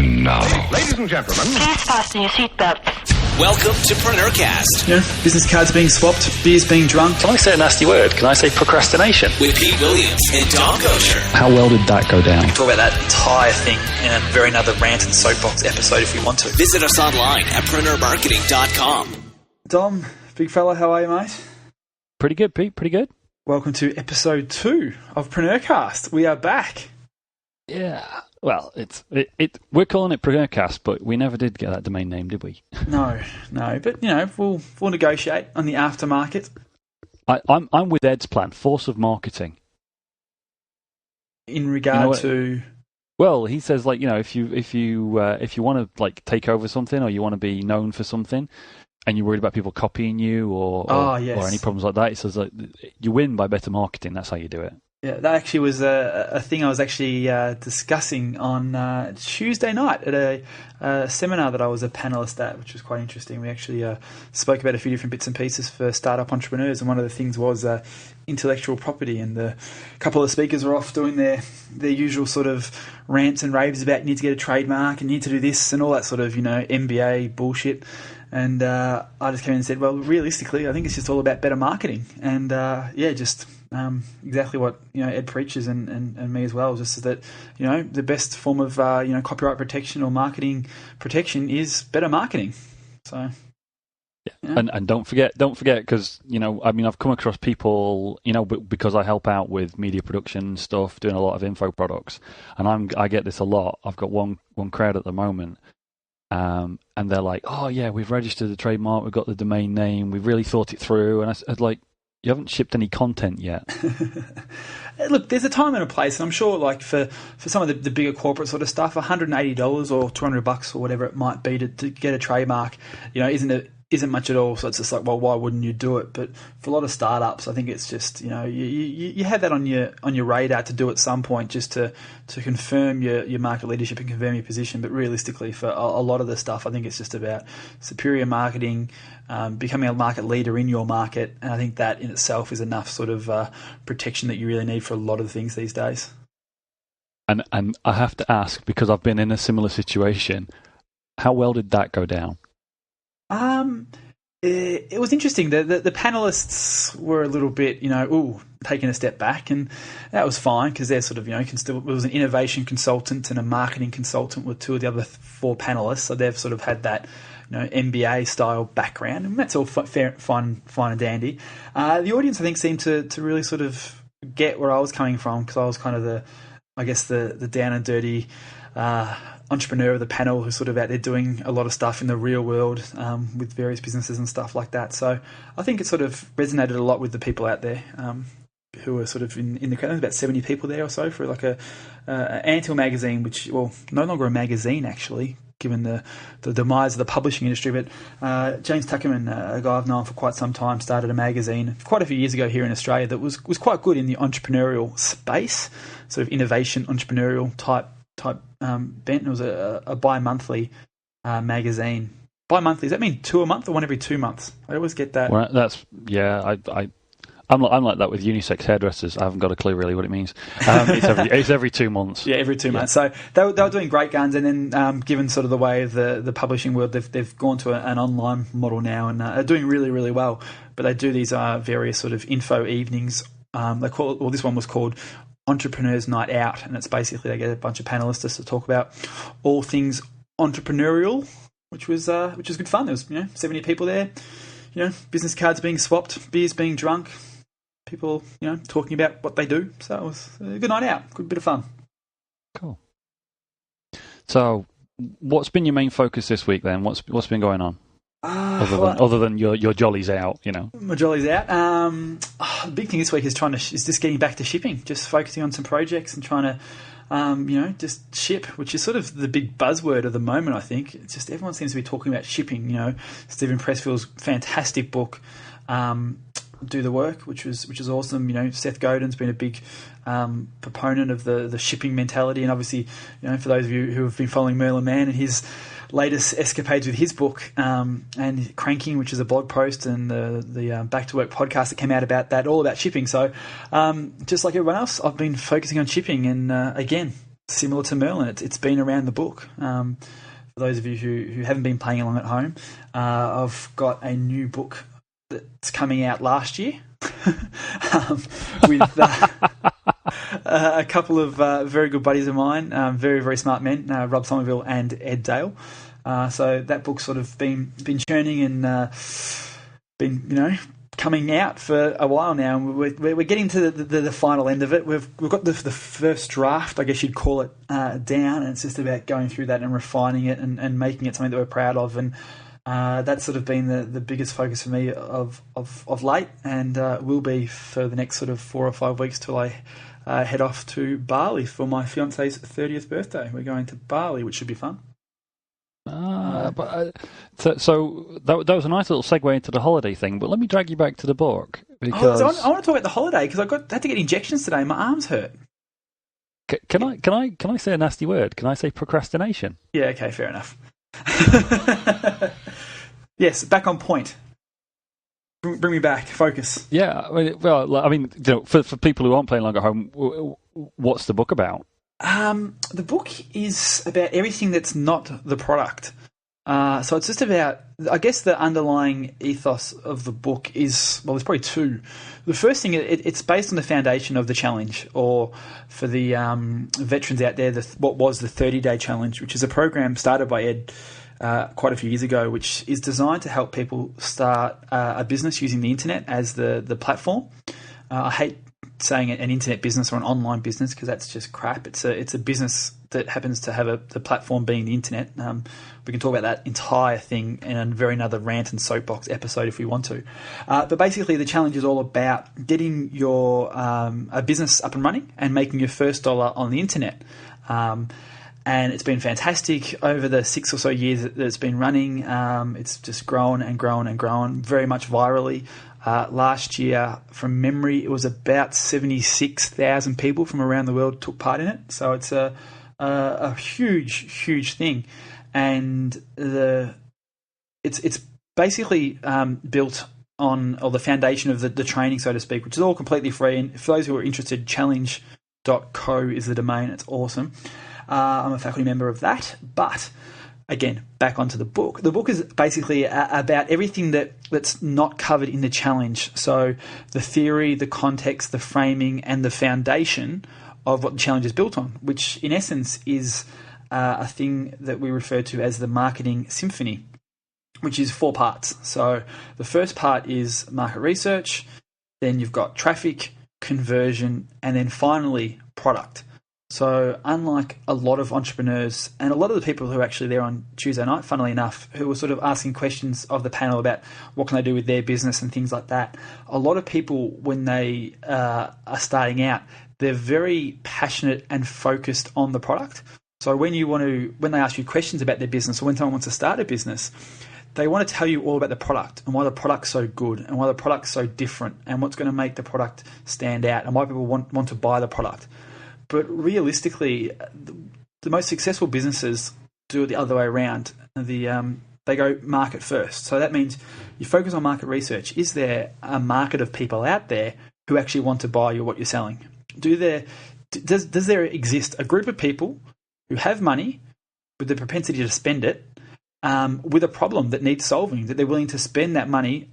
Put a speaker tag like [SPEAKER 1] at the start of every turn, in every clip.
[SPEAKER 1] And now,
[SPEAKER 2] ladies and gentlemen,
[SPEAKER 3] please fasten your seatbelts.
[SPEAKER 4] Welcome to Preneurcast.
[SPEAKER 5] Business cards being swapped, beers being drunk.
[SPEAKER 6] Can I say a nasty word? Can I say procrastination?
[SPEAKER 4] With Pete Williams and Dom Goucher.
[SPEAKER 6] How well did that go down?
[SPEAKER 5] Talk about that entire thing in a very another rant and soapbox episode if we want to.
[SPEAKER 4] Visit us online at preneurmarketing.com.
[SPEAKER 5] Dom, big fella, how are you, mate?
[SPEAKER 6] Pretty good, Pete. Pretty good.
[SPEAKER 5] Welcome to episode 2 of Preneurcast. We are back.
[SPEAKER 6] Yeah. Well, we're calling it Preneurcast, but we never did get that domain name, did we?
[SPEAKER 5] No. But we'll negotiate on the aftermarket.
[SPEAKER 6] I'm with Ed's plan, force of marketing.
[SPEAKER 5] In regard to,
[SPEAKER 6] well, he says if you want to take over something or you want to be known for something, and you're worried about people copying you or any problems like that, he says you win by better marketing. That's how you do it.
[SPEAKER 5] Yeah, that actually was a thing I was actually discussing on Tuesday night at a seminar that I was a panelist at, which was quite interesting. We actually spoke about a few different bits and pieces for startup entrepreneurs, and one of the things was intellectual property. And a couple of speakers were off doing their usual sort of rants and raves about you need to get a trademark and you need to do this and all that sort of MBA bullshit. And I just came in and said, well, realistically, I think it's just all about better marketing. And exactly what Ed preaches and me as well, just that the best form of copyright protection or marketing protection is better marketing. So
[SPEAKER 6] and don't forget because I've come across people because I help out with media production stuff, doing a lot of info products, and I get this a lot. I've got one crowd at the moment. And they're like, oh yeah, we've registered the trademark, we've got the domain name, we've really thought it through. And I was like, you haven't shipped any content yet.
[SPEAKER 5] Look, there's a time and a place, and I'm sure for some of the bigger corporate sort of stuff, $180 or $200 or whatever it might be to get a trademark, isn't much at all. So it's just like, well, why wouldn't you do it? But for a lot of startups, I think it's just you have that on your radar to do at some point, just to confirm your market leadership and confirm your position. But realistically, for a lot of the stuff, I think it's just about superior marketing, becoming a market leader in your market, and I think that in itself is enough sort of protection that you really need for a lot of things these days.
[SPEAKER 6] And I have to ask, because I've been in a similar situation, how well did that go down?
[SPEAKER 5] It was interesting. The panelists were a little bit, taking a step back, and that was fine because they're sort of, it was an innovation consultant and a marketing consultant with two of the other 4 panelists. So they've sort of had that, MBA style background, and that's all fine and dandy. The audience, I think, seemed to really sort of get where I was coming from, because I was kind of the down and dirty entrepreneur of the panel who's sort of out there doing a lot of stuff in the real world with various businesses and stuff like that. So I think it sort of resonated a lot with the people out there who were sort of in the crowd. There's about 70 people there or so for like a Anthill magazine, which, well, no longer a magazine actually, given the demise of the publishing industry. But James Tuckerman, a guy I've known for quite some time, started a magazine quite a few years ago here in Australia that was quite good in the entrepreneurial space, sort of innovation entrepreneurial type bent. It was a bi-monthly magazine. Bi-monthly, does that mean 2 a month or one every 2 months? I always get that.
[SPEAKER 6] Well, I'm like that with unisex hairdressers. I haven't got a clue really what it means. It's every 2 months.
[SPEAKER 5] Yeah, every 2 months. So they were doing great guns, and then given sort of the way of the publishing world, they've gone to an online model now, and are doing really, really well. But they do these various sort of info evenings. They call it, well, this one was called Entrepreneurs Night Out, and it's basically they get a bunch of panelists to talk about all things entrepreneurial, which was good fun. There was 70 people there, business cards being swapped, beers being drunk, people talking about what they do. So it was a good night out, good bit of fun.
[SPEAKER 6] Cool. So, what's been your main focus this week then? What's been going on? Other than your jollies out,
[SPEAKER 5] My jollies out. The big thing this week is just getting back to shipping, just focusing on some projects and trying to, just ship, which is sort of the big buzzword of the moment, I think. It's just everyone seems to be talking about shipping. Stephen Pressfield's fantastic book, Do the Work, which is awesome. Seth Godin's been a big proponent of the shipping mentality, and obviously, for those of you who have been following Merlin Mann and his latest escapades with his book, and Cranking, which is a blog post, and the Back to Work podcast that came out about that, all about shipping. So just like everyone else, I've been focusing on shipping, and again, similar to Merlin. It's been around the book. For those of you who haven't been playing along at home, I've got a new book that's coming out last year with a couple of very good buddies of mine, very, very smart men, Rob Somerville and Ed Dale. So that book's sort of been churning and been, coming out for a while now. We're getting to the final end of it. We've got the first draft, I guess you'd call it, down, and it's just about going through that and refining it and making it something that we're proud of. And that's sort of been the biggest focus for me of late, and will be for the next sort of 4 or 5 weeks till I head off to Bali for my fiance's 30th birthday. We're going to Bali, which should be fun.
[SPEAKER 6] So that was a nice little segue into the holiday thing, but let me drag you back to the book because
[SPEAKER 5] I want to talk about the holiday because I had to get injections today. My arms hurt.
[SPEAKER 6] Can I say a nasty word? Can I say procrastination?
[SPEAKER 5] Yeah, okay, fair enough. Yes, back on point. Bring me back. Focus.
[SPEAKER 6] Yeah, for people who aren't playing along at home, what's the book about?
[SPEAKER 5] The book is about everything that's not the product. So it's just about, I guess the underlying ethos of the book is, well, there's probably two. The first thing, it's based on the foundation of the challenge, or for the veterans out there, what was the 30-day challenge, which is a program started by Ed quite a few years ago, which is designed to help people start a business using the internet as the platform. I hate saying an internet business or an online business because that's just crap. It's a business that happens to have the platform being the internet. We can talk about that entire thing in a very another rant and soapbox episode if we want to. But basically, the challenge is all about getting your a business up and running and making your first dollar on the internet. And it's been fantastic over the 6 or so years that it's been running. It's just grown and grown and grown, very much virally. Last year, from memory, it was about 76,000 people from around the world took part in it. So it's a huge, huge thing, and it's basically built on, or the foundation of the training, so to speak, which is all completely free. And for those who are interested, challenge.co is the domain. It's awesome. I'm a faculty member of that, but again, back onto the book. The book is basically about everything that's not covered in the challenge. So the theory, the context, the framing, and the foundation of what the challenge is built on, which in essence is a thing that we refer to as the Marketing Symphony, which is 4 parts. So the first part is market research, then you've got traffic, conversion, and then finally product. So unlike a lot of entrepreneurs and a lot of the people who are actually there on Tuesday night, funnily enough, who were sort of asking questions of the panel about what can they do with their business and things like that, a lot of people, when they are starting out, they're very passionate and focused on the product. So when they ask you questions about their business, or when someone wants to start a business, they want to tell you all about the product and why the product's so good and why the product's so different and what's going to make the product stand out and why people want to buy the product. But realistically, the most successful businesses do it the other way around. They go market first. So that means you focus on market research. Is there a market of people out there who actually want to buy what you're selling? Does there exist a group of people who have money with the propensity to spend it with a problem that needs solving, that they're willing to spend that money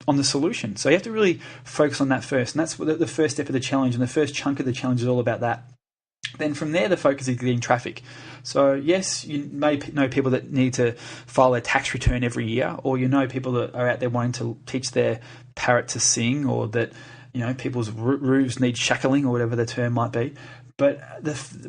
[SPEAKER 5] on the solution? So you have to really focus on that first, and that's the first step of the challenge, and the first chunk of the challenge is all about that. Then from there, the focus is getting traffic. So yes, you may know people that need to file their tax return every year, or you know people that are out there wanting to teach their parrot to sing, or that people's roofs need shackling, or whatever the term might be. But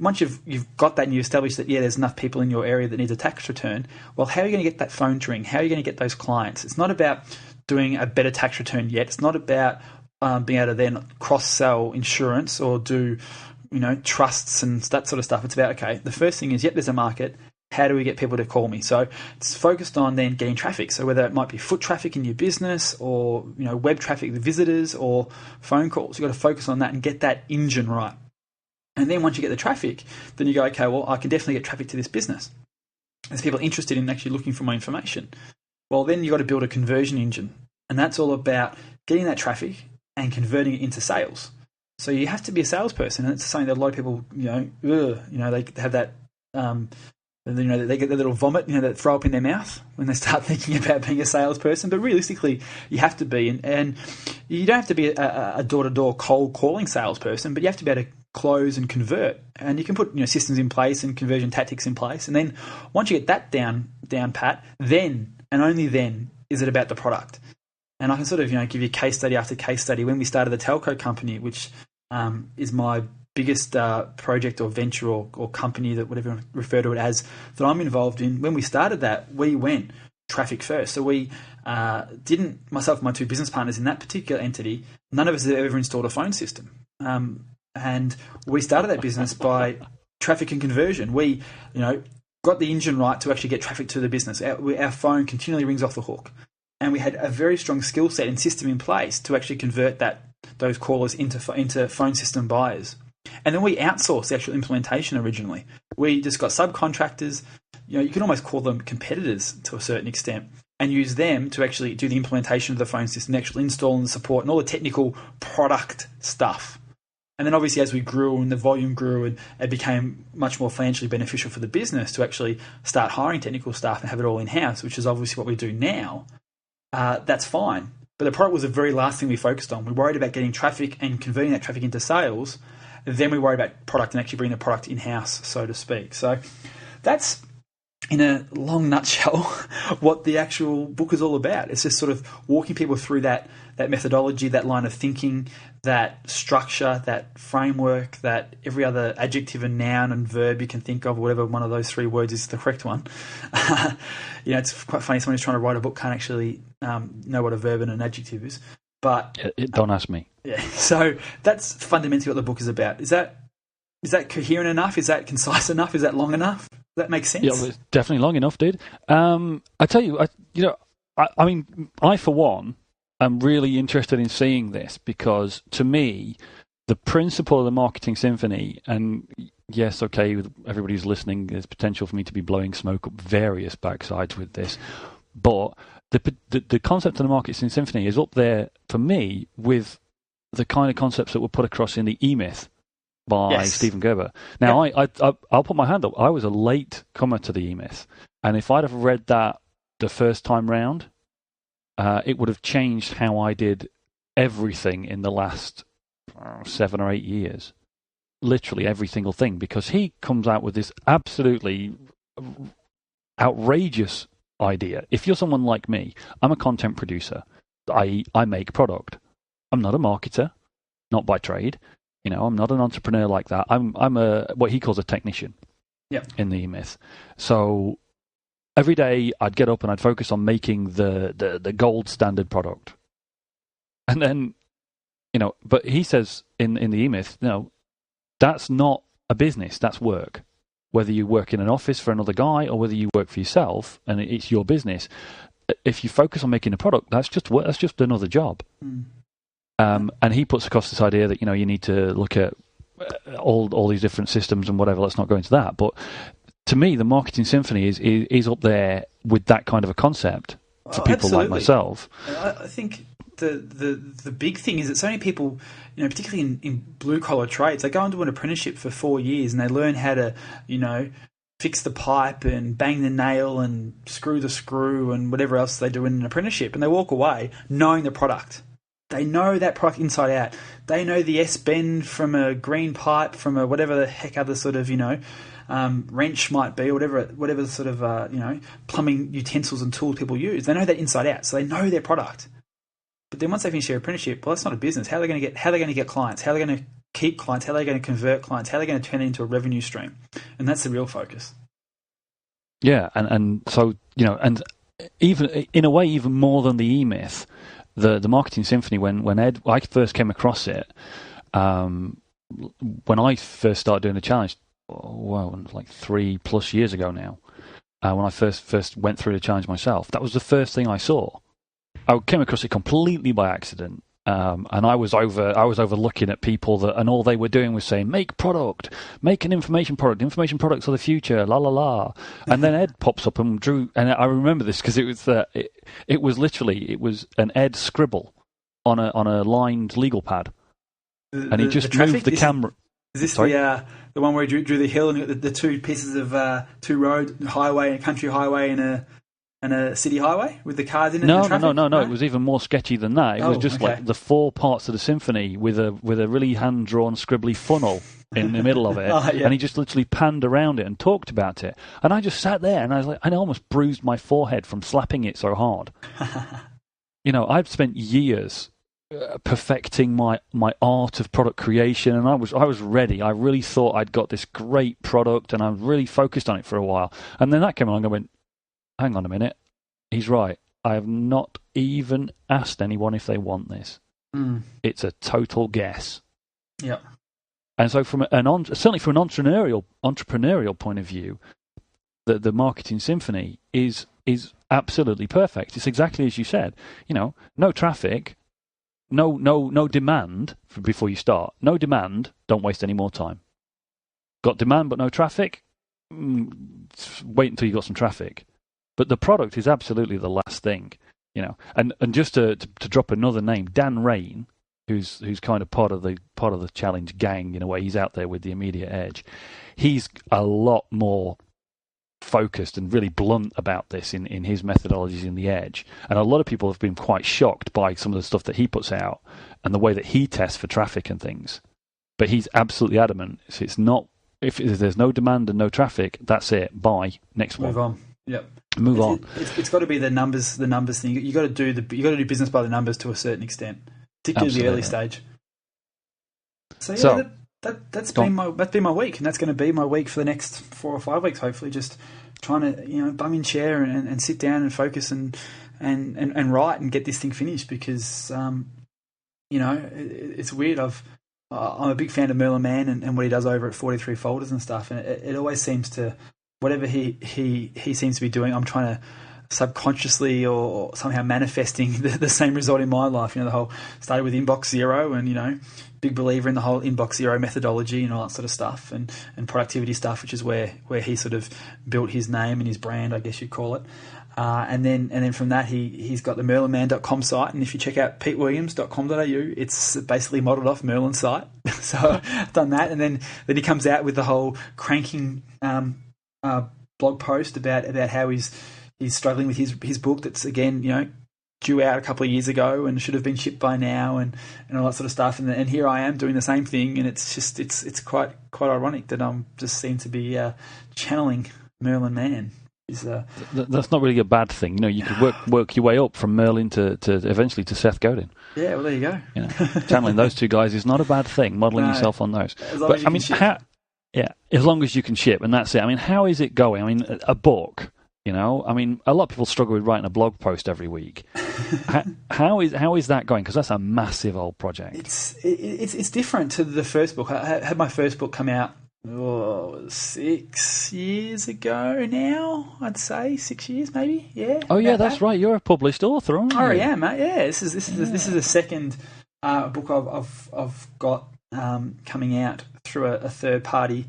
[SPEAKER 5] once you've got that and you establish that, there's enough people in your area that needs a tax return, well, how are you going to get that phone to ring? How are you going to get those clients? It's not about doing a better tax return yet. It's not about being able to then cross-sell insurance or do, trusts and that sort of stuff. It's about, okay, the first thing is, there's a market. How do we get people to call me? So it's focused on then getting traffic. So whether it might be foot traffic in your business or, web traffic, the visitors, or phone calls, you've got to focus on that and get that engine right. And then once you get the traffic, then you go, okay, well, I can definitely get traffic to this business. There's people interested in actually looking for my information. Well, then you've got to build a conversion engine. And that's all about getting that traffic and converting it into sales. So you have to be a salesperson, and it's something that a lot of people, they have that, they get their little vomit, that throw up in their mouth when they start thinking about being a salesperson. But realistically, you have to be, and you don't have to be a door-to-door cold calling salesperson, but you have to be able to close and convert. And you can put systems in place and conversion tactics in place, and then once you get that down pat, then and only then is it about the product. And I can sort of give you case study after case study. When we started the telco company, which is my biggest project or venture or company, that whatever you refer to it as, that I'm involved in, when we started that, we went traffic first. So we myself and my two business partners in that particular entity, none of us had ever installed a phone system. And we started that business by traffic and conversion. We, got the engine right to actually get traffic to the business. Our phone continually rings off the hook. And we had a very strong skill set and system in place to actually convert those callers into phone system buyers. And then we outsourced the actual implementation originally. We just got subcontractors, you can almost call them competitors to a certain extent, and use them to actually do the implementation of the phone system, the actual install and the support and all the technical product stuff. And then obviously as we grew and the volume grew, and it became much more financially beneficial for the business to actually start hiring technical staff and have it all in-house, which is obviously what we do now, that's fine. But the product was the very last thing we focused on. We worried about getting traffic and converting that traffic into sales. Then we worried about product and actually bringing the product in-house, so to speak. So that's, in a long nutshell, what the actual book is all about. It's just sort of walking people through that methodology, that line of thinking, that structure, that framework, that every other adjective and noun and verb you can think of, whatever one of those three words is the correct one. It's quite funny. Someone who's trying to write a book can't actually know what a verb and an adjective is. But
[SPEAKER 6] don't ask me.
[SPEAKER 5] Yeah. So that's fundamentally what the book is about. Is that coherent enough? Is that concise enough? Is that long enough? Does that make sense?
[SPEAKER 6] Yeah, well, it's definitely long enough, dude. I tell you, I mean, I for one am really interested in seeing this, because to me, the principle of the Marketing Symphony, and yes, okay, everybody who's listening, there's potential for me to be blowing smoke up various backsides with this, but the concept of the Marketing Symphony is up there for me with the kind of concepts that were put across in the E-Myth by Stephen Gerber. Now, I'll put my hand up. I was a late comer to the E-Myth, and if I'd have read that the first time round, it would have changed how I did everything in the last 7 or 8 years. Literally every single thing, because he comes out with this absolutely outrageous idea. If you're someone like me, I'm a content producer. I make product. I'm not a marketer, not by trade. I'm not an entrepreneur like that. I'm a what he calls a technician.
[SPEAKER 5] Yeah. In
[SPEAKER 6] the E-Myth. So every day I'd get up and I'd focus on making the gold standard product. And then, but he says in the E-Myth, that's not a business, that's work. Whether you work in an office for another guy or whether you work for yourself and it's your business, if you focus on making a product, that's just work, that's just another job. Mm. And he puts across this idea that, you need to look at all these different systems and whatever. Let's not go into that. But to me, the Marketing Symphony is up there with that kind of a concept for people like myself.
[SPEAKER 5] I think the big thing is that so many people, particularly in blue-collar trades, they go into an apprenticeship for 4 years and they learn how to, fix the pipe and bang the nail and screw the screw and whatever else they do in an apprenticeship. And they walk away knowing the product. They know that product inside out. They know the S-bend from a green pipe, from a whatever the heck other sort of, wrench might be, or whatever sort of, plumbing utensils and tools people use. They know that inside out, so they know their product. But then once they finish their apprenticeship, well, that's not a business. How are they going to get clients? How are they going to keep clients? How are they going to convert clients? How are they going to turn it into a revenue stream? And that's the real focus.
[SPEAKER 6] Yeah, and so, and even in a way, even more than the E-Myth, the Marketing Symphony, when I first came across it, when I first started doing the challenge, like 3+ years ago now, when I first went through the challenge myself, that was the first thing I saw. I came across it completely by accident, and I was over looking at people and all they were doing was saying, make product, make an information product. Information products are the future, la la la. And then Ed pops up and drew, and I remember this because it was literally an Ed scribble on a lined legal pad, and he just
[SPEAKER 5] traffic?
[SPEAKER 6] moved the camera.
[SPEAKER 5] Is this
[SPEAKER 6] Sorry?
[SPEAKER 5] the one where he drew the hill and you got the two pieces of two road highway, a country highway, and a city highway with the cars in it?
[SPEAKER 6] No,
[SPEAKER 5] and the traffic?
[SPEAKER 6] no. It was even more sketchy than that. It was just
[SPEAKER 5] okay.
[SPEAKER 6] like the 4 parts of the symphony with a really hand drawn scribbly funnel in the middle of it,
[SPEAKER 5] yeah.
[SPEAKER 6] and he just literally panned around it and talked about it. And I just sat there and I was like, I almost bruised my forehead from slapping it so hard. I've spent years perfecting my art of product creation, and I was ready. I really thought I'd got this great product, and I really focused on it for a while. And then that came along, and I went, hang on a minute, he's right. I have not even asked anyone if they want this. It's a total guess.
[SPEAKER 5] Yeah.
[SPEAKER 6] And so, certainly from an entrepreneurial point of view, the Marketing Symphony is absolutely perfect. It's exactly as you said. No traffic, no demand before you start. No demand. Don't waste any more time. Got demand but no traffic. Wait until you got some traffic. But the product is absolutely the last thing. And just to drop another name, Dan Rain, who's kind of part of the challenge gang in a way. He's out there with the Immediate Edge. He's a lot more focused and really blunt about this in his methodologies in the Edge. And a lot of people have been quite shocked by some of the stuff that he puts out and the way that he tests for traffic and things. But he's absolutely adamant. It's not, if there's no demand and no traffic, that's it. Bye. Next one.
[SPEAKER 5] Move on. Yep.
[SPEAKER 6] Move on.
[SPEAKER 5] It's got to be the numbers thing. You got to do business by the numbers to a certain extent, particularly the early stage. So that's been my week, and that's going to be my week for the next 4 or 5 weeks. Hopefully, just trying to bum in chair and sit down and focus and write and get this thing finished because it's weird. I'm a big fan of Merlin Mann and what he does over at 43 Folders and stuff, and it always seems to, whatever he seems to be doing, I'm trying to subconsciously or somehow manifesting the same result in my life. The whole started with Inbox Zero and, big believer in the whole Inbox Zero methodology and all that sort of stuff and productivity stuff, which is where he sort of built his name and his brand, I guess you'd call it. And then from that, he's got the merlinman.com site. And if you check out petewilliams.com.au, it's basically modelled off Merlin's site. So I've done that. And then he comes out with the whole cranking blog post about how he's struggling with his book that's, again, due out a couple of years ago and should have been shipped by now and all that sort of stuff. And here I am doing the same thing. And it's just, it's quite ironic that I'm just seem to be channeling Merlin Mann.
[SPEAKER 6] That's not really a bad thing. You could work your way up from Merlin to eventually to Seth Godin.
[SPEAKER 5] Yeah, well, there you go.
[SPEAKER 6] Channeling those two guys is not a bad thing. Modelling yourself on those. But I mean, as long as you can ship, and that's it. I mean, how is it going? I mean, a book. A lot of people struggle with writing a blog post every week. How is that going? Because that's a massive old project.
[SPEAKER 5] It's different to the first book. I had my first book come out 6 years ago now. I'd say 6 years, maybe. Yeah.
[SPEAKER 6] Oh yeah, that's right. You're a published author, aren't you?
[SPEAKER 5] Oh yeah, mate. Yeah. This is the second book I've got coming out through a third party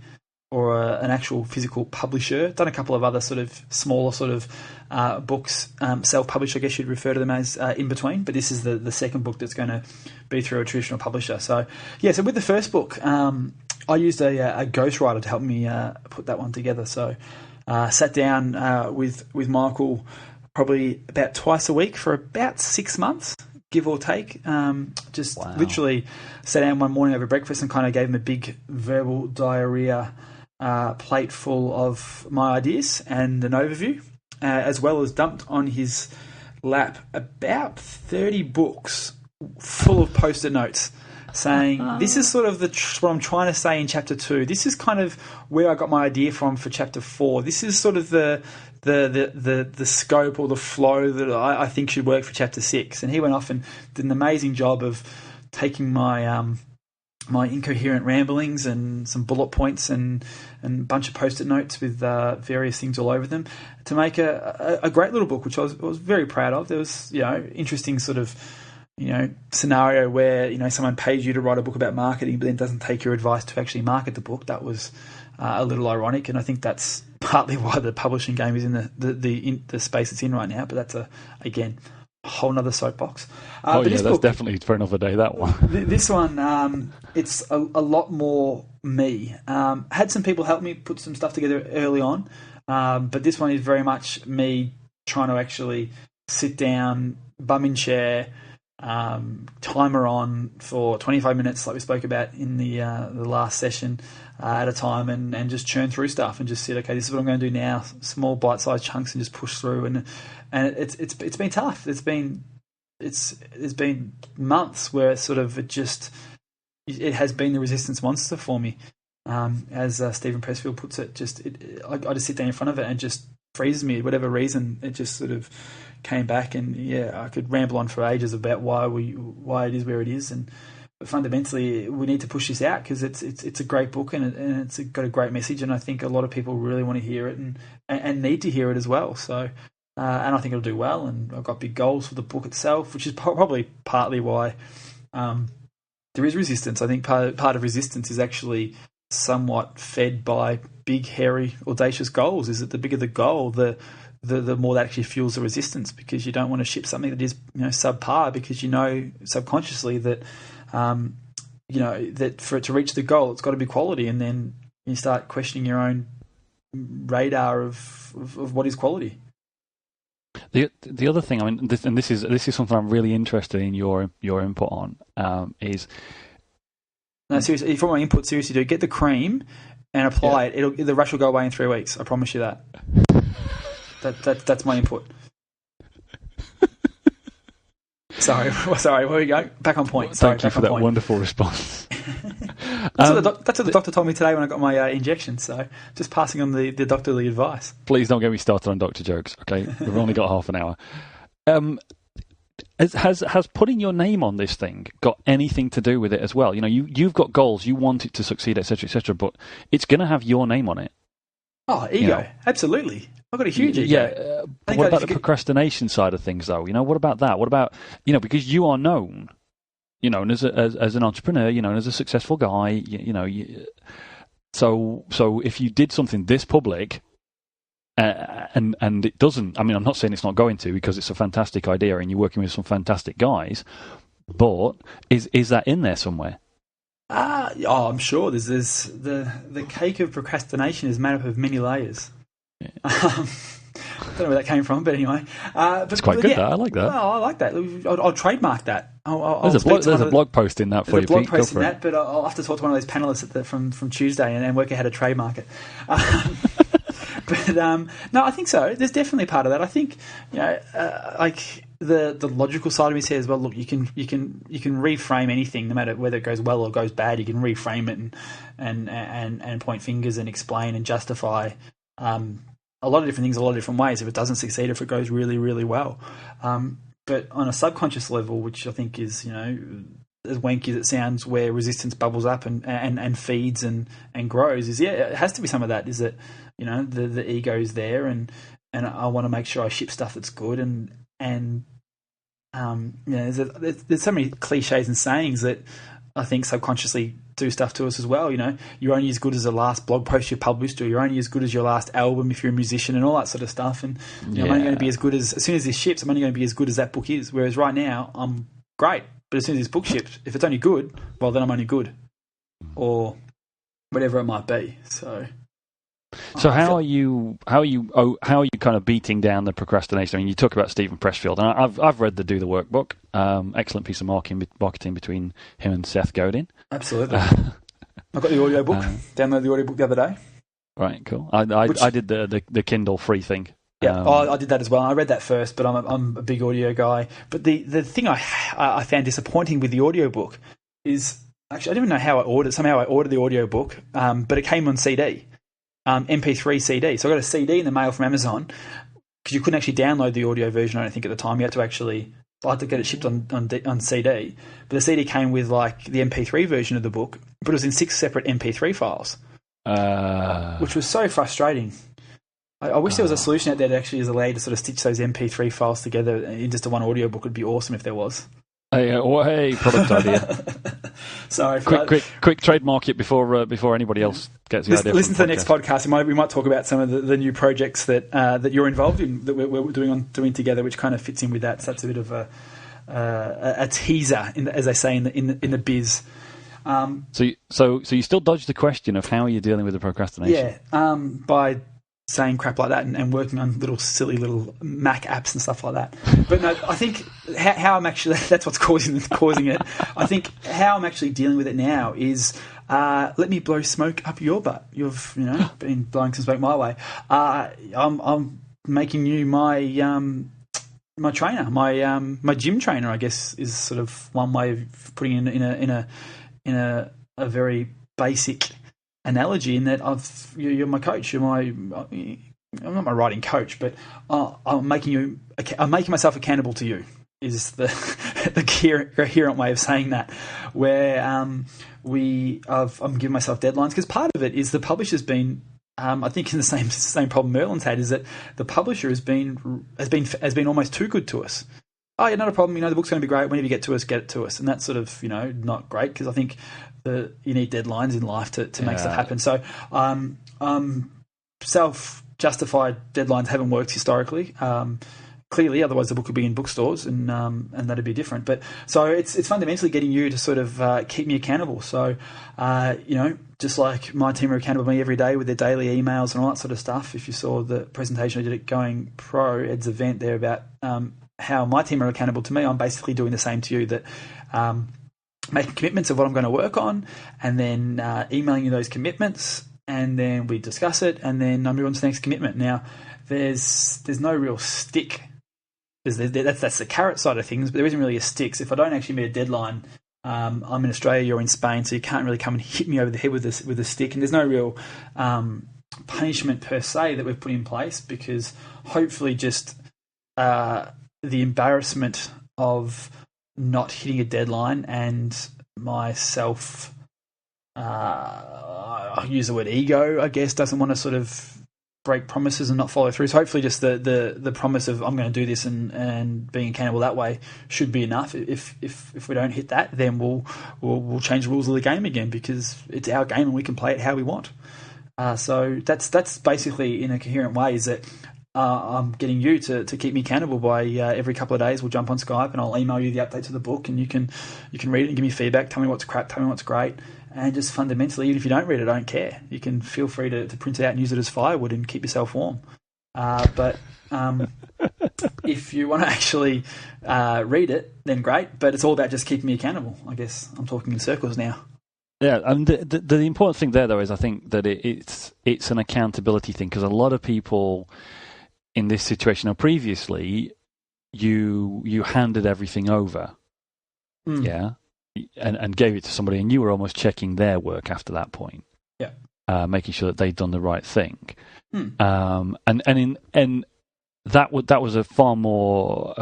[SPEAKER 5] or an actual physical publisher. Done a couple of other sort of smaller sort of books, self-published, I guess you'd refer to them as, in between. But this is the second book that's going to be through a traditional publisher. So, yeah, so with the first book, I used a ghostwriter to help me put that one together. So sat down with Michael probably about twice a week for about 6 months, give or take. Literally sat down one morning over breakfast and kind of gave him a big verbal diarrhea plate full of my ideas and an overview, as well as dumped on his lap about 30 books full of post-it notes saying, this is sort of what I'm trying to say in chapter 2. This is kind of where I got my idea from for chapter 4. This is sort of the scope or the flow that I think should work for chapter 6. And he went off and did an amazing job of taking my my incoherent ramblings and some bullet points and a bunch of post-it notes with various things all over them to make a great little book, which I was very proud of. There was, interesting sort of, scenario where, someone pays you to write a book about marketing but then doesn't take your advice to actually market the book. That was a little ironic, and I think that's partly why the publishing game is in the space it's in right now. But that's, again, whole nother soapbox.
[SPEAKER 6] Oh
[SPEAKER 5] but
[SPEAKER 6] yeah,
[SPEAKER 5] this
[SPEAKER 6] that's
[SPEAKER 5] book,
[SPEAKER 6] definitely for another day. That one.
[SPEAKER 5] This one, it's a lot more me. Had some people help me put some stuff together early on, but this one is very much me trying to actually sit down, bum in chair, timer on for 25 minutes, like we spoke about in the last session, at a time, and just churn through stuff and just sit. Okay, this is what I'm going to do now. Small bite-sized chunks and just push through. And it's been tough. It's been months where it has been the resistance monster for me. As Stephen Pressfield puts it, I just sit down in front of it and it just freezes me. Whatever reason, it just sort of came back, and I could ramble on for ages about why it is where it is, but fundamentally we need to push this out because it's a great book and it's got a great message, and I think a lot of people really want to hear it and need to hear it as well. So, and I think it'll do well, and I've got big goals for the book itself, which is probably partly why there is resistance. I think part of resistance is actually somewhat fed by big, hairy, audacious goals. Is that the bigger the goal, the more that actually fuels the resistance, because you don't want to ship something that is subpar, because subconsciously that that for it to reach the goal, it's got to be quality, and then you start questioning your own radar of what is quality.
[SPEAKER 6] The other thing, I mean, this is something I'm really interested in your input on, is.
[SPEAKER 5] No, seriously, if you want my input, seriously, do get the cream and apply it. The rash will go away in 3 weeks. I promise you that. That's my input. Sorry, where we go? Back on point.
[SPEAKER 6] Thank you for that wonderful response.
[SPEAKER 5] That's what the doctor told me today when I got my injection, so just passing on the doctorly advice.
[SPEAKER 6] Please don't get me started on doctor jokes, okay? We've only got half an hour. Has putting your name on this thing got anything to do with it as well? You've got goals, you want it to succeed, etc., but it's going to have your name on it. Oh,
[SPEAKER 5] ego, absolutely. I've got a huge ego.
[SPEAKER 6] Yeah, but what about the procrastination side of things, though? What about that? What about, because you are known, as an entrepreneur, as a successful guy, so if you did something this public, and it doesn't, I mean, I'm not saying it's not going to, because it's a fantastic idea and you're working with some fantastic guys, but is that in there somewhere?
[SPEAKER 5] I'm sure there's the cake of procrastination is made up of many layers. Yeah. I don't know where that came from, but anyway.
[SPEAKER 6] It's quite good, that. I like that.
[SPEAKER 5] Well, I like that. I'll trademark that.
[SPEAKER 6] There's a blog post in that for you, Pete.
[SPEAKER 5] There's a blog post in that, but I'll have to talk to one of those panellists from Tuesday and work out how to trademark it. But no, I think so. There's definitely part of that. I think like the logical side of me says, well, look, you can reframe anything, no matter whether it goes well or goes bad. You can reframe it and point fingers and explain and justify a lot of different things, a lot of different ways. If it doesn't succeed, if it goes really, really well, but on a subconscious level, which I think is as wanky as it sounds, where resistance bubbles up and feeds and grows, is it has to be some of that. Is that the ego's there, and I want to make sure I ship stuff that's good, and there's so many cliches and sayings that I think subconsciously do stuff to us as well. You're only as good as the last blog post you published, or you're only as good as your last album if you're a musician, and all that sort of stuff. And I'm only going to be as good as soon as this ships, I'm only going to be as good as that book is. Whereas right now, I'm great, but as soon as this book ships, if it's only good, well, then I'm only good, or whatever it might be. So
[SPEAKER 6] how are you kind of beating down the procrastination? I mean, you talk about Stephen Pressfield, and I've read the Do the Workbook. Excellent piece of marketing between him and Seth Godin.
[SPEAKER 5] Absolutely. I got the audiobook. Downloaded the audiobook the other day.
[SPEAKER 6] Right, cool. I did the Kindle free thing.
[SPEAKER 5] Yeah, I did that as well. I read that first, but I'm a big audio guy. But the thing I found disappointing with the audiobook is, actually, I don't even know how I ordered. Somehow I ordered the audiobook, but it came on CD. MP3 CD. So I got a CD in the mail from Amazon, because you couldn't actually download the audio version, I don't think, at the time. You had to actually, I had to get it shipped on CD. But the CD came with like the MP3 version of the book, but it was in 6 separate MP3 files, which was so frustrating. I wish there was a solution out there that actually is allowed to sort of stitch those MP3 files together in just a one audiobook. Would be awesome if there was.
[SPEAKER 6] Hey, product idea.
[SPEAKER 5] Sorry, for
[SPEAKER 6] quick trademark it before anybody else gets the idea.
[SPEAKER 5] Listen to the next podcast. We might talk about some of the new projects that you're involved in that we're doing together, which kind of fits in with that. So that's a bit of a teaser, as they say in the biz.
[SPEAKER 6] So you still dodge the question of how are you dealing with the procrastination?
[SPEAKER 5] Yeah, by saying crap like that and working on silly little Mac apps and stuff like that. But no, I think how I'm actually, that's what's causing it. I think how I'm actually dealing with it now is let me blow smoke up your butt. You've been blowing some smoke my way. I'm making you my trainer, my gym trainer, I guess, is sort of one way of putting it in a very basic analogy, in that you're my coach. I'm not my writing coach, but I'm making myself accountable to you. Is the coherent way of saying that, where I'm giving myself deadlines, because part of it is the publisher's been. I think in the same problem Merlin's had, is that the publisher has been almost too good to us. Oh, yeah, not a problem. The book's going to be great. Whenever you get it to us. And that's sort of, not great, because I think you need deadlines in life to make stuff happen. So self-justified deadlines haven't worked historically. Clearly, otherwise the book would be in bookstores, and that'd be different. But so it's fundamentally getting you to sort of keep me accountable. So just like my team are accountable to me every day with their daily emails and all that sort of stuff. If you saw the presentation I did at Going Pro, Ed's event there, about how my team are accountable to me, I'm basically doing the same to you. That making commitments of what I'm going to work on, and then emailing you those commitments, and then we discuss it, and then I move on to the next commitment. Now, there's no real stick. That's the carrot side of things, but there isn't really a stick. So if I don't actually meet a deadline, I'm in Australia, you're in Spain, so you can't really come and hit me over the head with a stick. And there's no real punishment per se that we've put in place, because hopefully just the embarrassment of not hitting a deadline and myself, I use the word ego, I guess, doesn't want to sort of break promises and not follow through. So hopefully just the promise of I'm going to do this and being accountable that way should be enough. If we don't hit that, then we'll change the rules of the game again, because it's our game and we can play it how we want. So that's basically, in a coherent way, is that I'm getting you to keep me accountable by every couple of days we'll jump on Skype and I'll email you the updates of the book, and you can read it and give me feedback, tell me what's crap, tell me what's great. And just fundamentally, even if you don't read it, I don't care. You can feel free to print it out and use it as firewood and keep yourself warm. But if you want to actually read it, then great. But it's all about just keeping me accountable. I guess I'm talking in circles now.
[SPEAKER 6] Yeah, and the important thing there, though, is I think that it's an accountability thing, because a lot of people in this situation, or previously, you handed everything over. Yeah. And gave it to somebody, and you were almost checking their work after that point.
[SPEAKER 5] Yeah,
[SPEAKER 6] making sure that they'd done the right thing. And that was a far more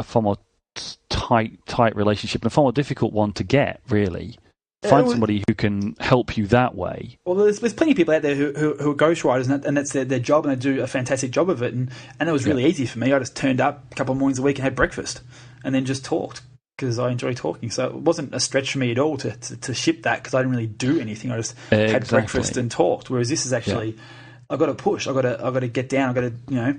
[SPEAKER 6] tight relationship, and a far more difficult one to get. Really, find somebody who can help you that way. Well,
[SPEAKER 5] there's plenty of people out there who are ghostwriters, and that's their job, and they do a fantastic job of it. And it was really easy for me. I just turned up a couple of mornings a week and had breakfast, and then just talked, because I enjoy talking. So it wasn't a stretch for me at all to ship that, because I didn't really do anything. I just had breakfast and talked. Whereas this is actually, I've got to push. I've got to get down. I've got to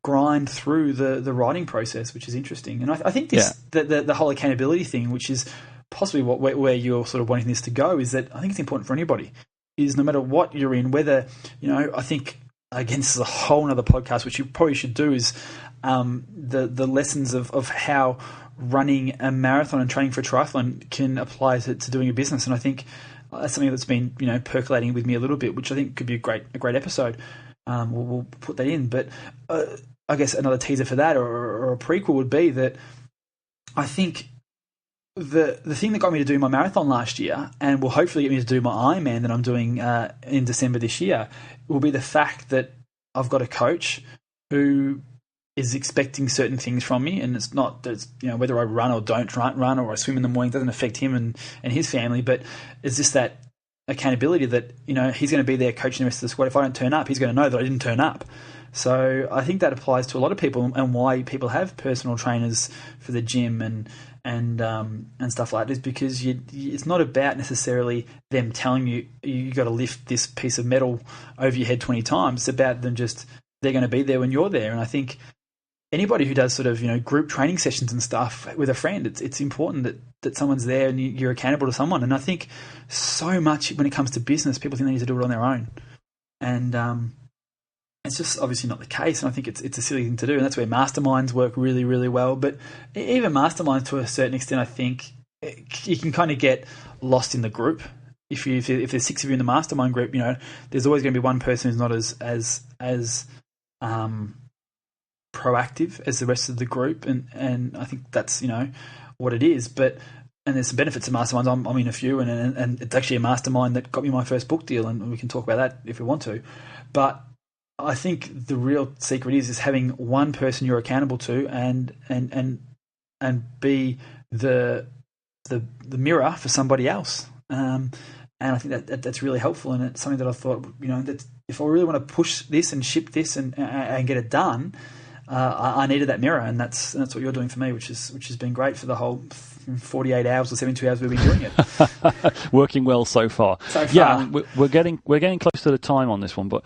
[SPEAKER 5] grind through the writing process, which is interesting. And I think this the whole accountability thing, which is possibly where you're sort of wanting this to go, is that I think it's important for anybody. Is no matter what you're in, whether I think, again, this is a whole other podcast, which you probably should do, is the lessons of how running a marathon and training for a triathlon can apply to doing a business. And I think that's something that's been percolating with me a little bit, which I think could be a great episode. We'll put that in. But I guess another teaser for that, or a prequel, would be that I think the thing that got me to do my marathon last year, and will hopefully get me to do my Ironman that I'm doing in December this year, will be the fact that I've got a coach who is expecting certain things from me, and it's not that whether I run or don't run, or I swim in the morning, doesn't affect him and his family, but it's just that accountability that he's going to be there coaching the rest of the squad. If I don't turn up, he's going to know that I didn't turn up. So I think that applies to a lot of people, and why people have personal trainers for the gym and stuff like this, because it's not about necessarily them telling you got to lift this piece of metal over your head 20 times. It's about them they're going to be there when you're there. And I think anybody who does sort of, group training sessions and stuff with a friend, it's important that someone's there and you're accountable to someone. And I think so much when it comes to business, people think they need to do it on their own. And it's just obviously not the case. And I think it's a silly thing to do. And that's where masterminds work really, really well. But even masterminds, to a certain extent, I think you can kind of get lost in the group. If there's 6 of you in the mastermind group, there's always going to be one person who's not as proactive as the rest of the group, and I think that's what it is. And there's some benefits to masterminds. I'm in a few, and it's actually a mastermind that got me my first book deal, and we can talk about that if we want to. But I think the real secret is having one person you're accountable to, and be the mirror for somebody else. And I think that's really helpful, and it's something that I thought, that if I really want to push this and ship this and get it done, I needed that mirror, and that's what you're doing for me, which has been great for the whole 48 hours or 72 hours we've been doing it.
[SPEAKER 6] Working well so far. Yeah, we're getting close to the time on this one, but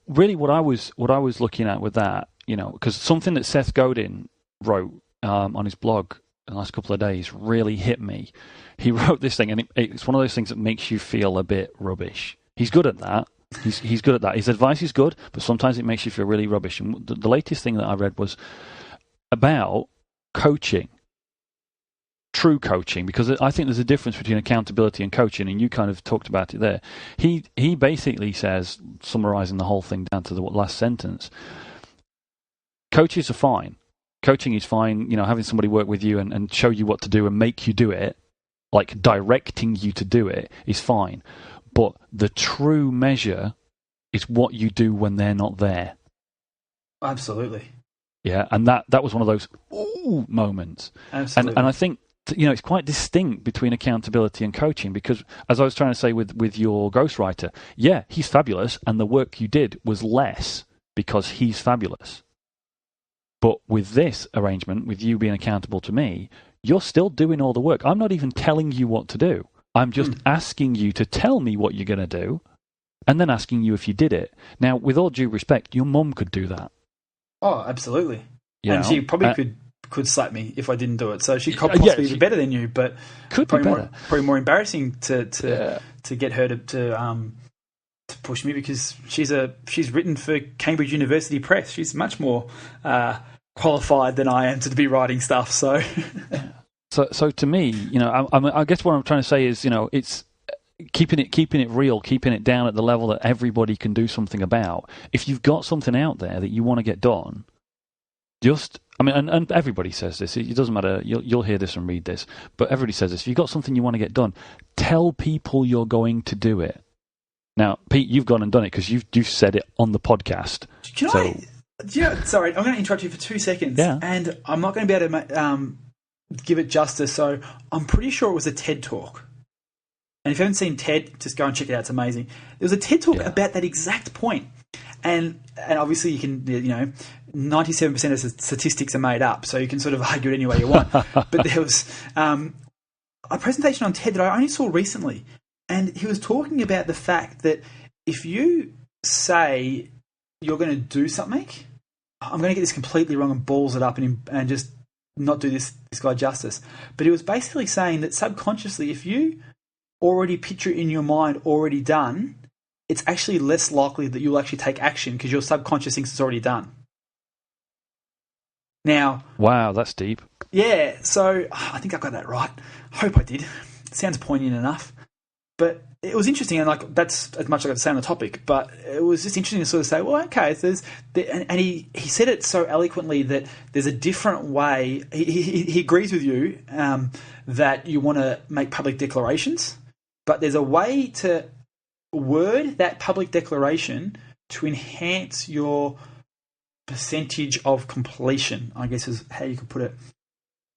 [SPEAKER 6] really, what I was looking at with that, because something that Seth Godin wrote on his blog in the last couple of days really hit me. He wrote this thing, and it's one of those things that makes you feel a bit rubbish. He's good at that. He's good at that. His advice is good, but sometimes it makes you feel really rubbish. And the latest thing that I read was about coaching, true coaching, because I think there's a difference between accountability and coaching, and you kind of talked about it there. He basically says, summarizing the whole thing down to the last sentence, coaches are fine. Coaching is fine, having somebody work with you and show you what to do and make you do it, like directing you to do it, is fine. But the true measure is what you do when they're not there.
[SPEAKER 5] Absolutely.
[SPEAKER 6] Yeah, and that was one of those moments.
[SPEAKER 5] Absolutely.
[SPEAKER 6] And I think it's quite distinct between accountability and coaching, because as I was trying to say with your ghostwriter, yeah, he's fabulous, and the work you did was less because he's fabulous. But with this arrangement, with you being accountable to me, you're still doing all the work. I'm not even telling you what to do. I'm just asking you to tell me what you're going to do, and then asking you if you did it. Now, with all due respect, your mum could do that.
[SPEAKER 5] Oh, absolutely. She probably could slap me if I didn't do it. So she could possibly be better than you, but
[SPEAKER 6] could
[SPEAKER 5] probably
[SPEAKER 6] be better.
[SPEAKER 5] Probably more embarrassing to get her to push me, because she's written for Cambridge University Press. She's much more qualified than I am to be writing stuff. So.
[SPEAKER 6] So to me, I guess what I'm trying to say is, it's keeping it real, keeping it down at the level that everybody can do something about. If you've got something out there that you want to get done, and everybody says this. It doesn't matter. You'll hear this and read this, but everybody says this. If you've got something you want to get done, tell people you're going to do it. Now, Pete, you've gone and done it because you've said it on the podcast.
[SPEAKER 5] Sorry, I'm going to interrupt you for 2 seconds.
[SPEAKER 6] Yeah.
[SPEAKER 5] And I'm not going to be able to give it justice. So I'm pretty sure it was a TED Talk. And if you haven't seen TED, just go and check it out. It's amazing. There was a TED Talk about that exact point. And obviously you can, 97% of the statistics are made up, so you can sort of argue it any way you want. But there was a presentation on TED that I only saw recently, and he was talking about the fact that if you say you're going to do something, I'm going to get this completely wrong and balls it up and just not do this guy justice. But he was basically saying that subconsciously, if you already picture it in your mind already done, it's actually less likely that you'll actually take action because your subconscious thinks it's already done. Now,
[SPEAKER 6] wow, that's deep.
[SPEAKER 5] Yeah, so I think I got that right. I hope I did. It sounds poignant enough. But it was interesting, and that's as much as I got to say on the topic, but it was just interesting to sort of say, well, okay, and he said it so eloquently that there's a different way. He agrees with you that you want to make public declarations, but there's a way to word that public declaration to enhance your percentage of completion, I guess is how you could put it.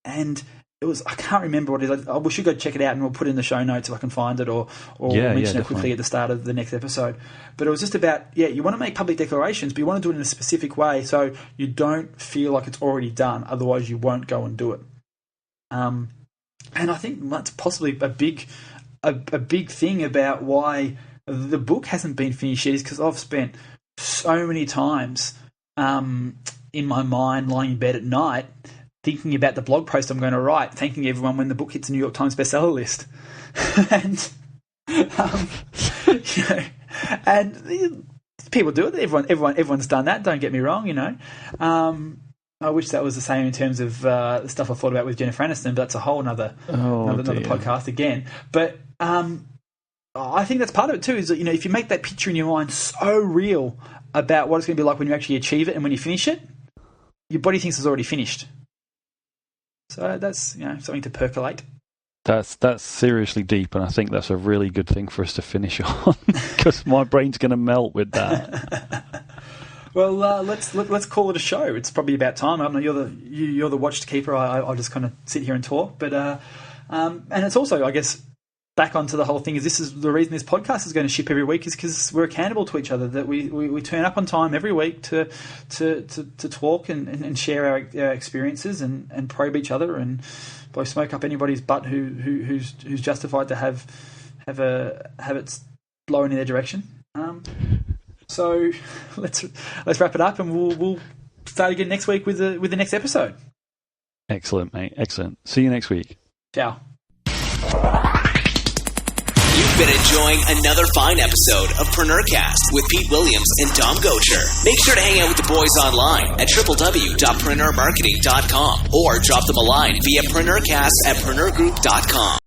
[SPEAKER 5] And I can't remember what it is. We should go check it out, and we'll put it in the show notes if I can find it, or mention it quickly at the start of the next episode. But it was just about, you want to make public declarations, but you want to do it in a specific way so you don't feel like it's already done. Otherwise, you won't go and do it. And I think that's possibly a big thing about why the book hasn't been finished yet, is because I've spent so many times in my mind lying in bed at night thinking about the blog post I'm going to write, thanking everyone when the book hits the New York Times bestseller list. And people do it. Everyone's done that. Don't get me wrong. I wish that was the same in terms of the stuff I thought about with Jennifer Aniston, but that's a whole another podcast again. But I think that's part of it too, is that, if you make that picture in your mind so real about what it's going to be like when you actually achieve it and when you finish it, your body thinks it's already finished. So that's something to percolate.
[SPEAKER 6] That's seriously deep, and I think that's a really good thing for us to finish on, because my brain's going to melt with that.
[SPEAKER 5] Well, let's call it a show. It's probably about time. I don't know. You're the watchkeeper. I'll just kind of sit here and talk. But and it's also, I guess, back onto the whole thing. This is the reason this podcast is going to ship every week, is because we're accountable to each other. That we turn up on time every week to talk and share our experiences and probe each other and blow smoke up anybody's butt who's justified to have it blown in their direction. So let's wrap it up, and we'll start again next week with the next episode.
[SPEAKER 6] Excellent, mate. Excellent. See you next week.
[SPEAKER 5] Ciao.
[SPEAKER 4] You've been enjoying another fine episode of Preneurcast with Pete Williams and Dom Goucher. Make sure to hang out with the boys online at www.preneurmarketing.com or drop them a line via Preneurcast@preneurgroup.com.